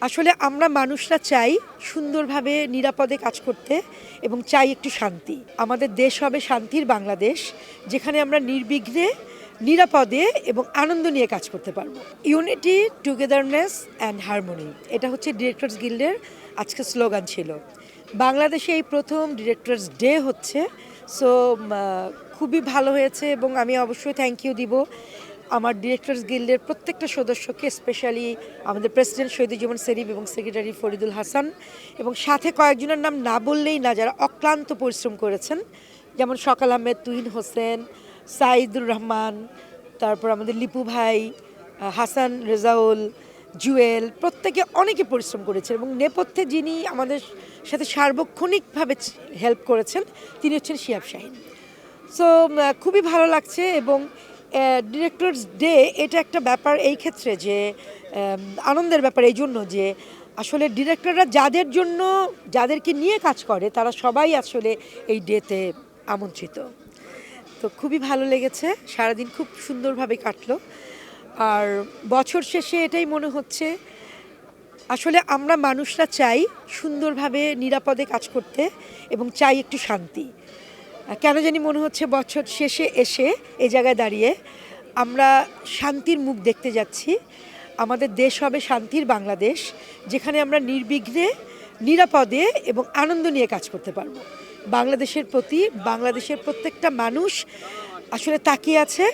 আসলে আমরা মানুষরা চাই সুন্দরভাবে নিরাপদে কাজ করতে এবং চাই একটু শান্তি। আমাদের দেশ হবে শান্তির বাংলাদেশ, যেখানে আমরা নির্বিঘ্নে নিরাপদে এবং আনন্দ নিয়ে কাজ করতে পারবো। ইউনিটি, টুগেদারনেস অ্যান্ড হারমোনি, এটা হচ্ছে ডিরেক্টরস গিল্ডের আজকে স্লোগান ছিল। বাংলাদেশে এই প্রথম ডিরেক্টরস ডে হচ্ছে, সো খুবই ভালো হয়েছে এবং আমি অবশ্যই থ্যাংক ইউ দিব আমার ডিরেক্টরস গিল্ডের প্রত্যেকটা সদস্যকে, স্পেশালি আমাদের প্রেসিডেন্ট শহীদুজ্জামান সেলিম এবং সেক্রেটারি ফরিদুল হাসান, এবং সাথে কয়েকজনের নাম না বললেই না, যারা অক্লান্ত পরিশ্রম করেছেন, যেমন সকাল আহমেদ, তুহিন হোসেন, সাইদুর রহমান, তারপর আমাদের লিপু ভাই, হাসান রেজাউল, জুয়েল, প্রত্যেকে অনেকে পরিশ্রম করেছেন এবং নেপথ্যে যিনি আমাদের সাথে সার্বক্ষণিকভাবে হেল্প করেছেন তিনি হচ্ছেন শিহাব শাহীন। সো খুবই ভালো লাগছে এবং ডিরেক্টরস ডে এটা একটা ব্যাপার এই ক্ষেত্রে যে আনন্দের ব্যাপার এই জন্য যে আসলে ডিরেক্টররা যাদের জন্য, যাদেরকে নিয়ে কাজ করে, তারা সবাই আসলে এই ডেতে আমন্ত্রিত। তো খুবই ভালো লেগেছে, সারাদিন খুব সুন্দরভাবে কাটলো। আর বছর শেষে এটাই মনে হচ্ছে আসলে আমরা মানুষরা চাই সুন্দরভাবে নিরাপদে কাজ করতে এবং চাই একটু শান্তি। কেন জানি মনে হচ্ছে বছর শেষে এসে এই জায়গায় দাঁড়িয়ে আমরা শান্তির মুখ দেখতে যাচ্ছি। আমাদের দেশ হবে শান্তির বাংলাদেশ, যেখানে আমরা নির্বিঘ্নে নিরাপদে এবং আনন্দ নিয়ে কাজ করতে পারবো। বাংলাদেশের প্রতি বাংলাদেশের প্রত্যেকটা মানুষ আসলে তাকিয়ে আছে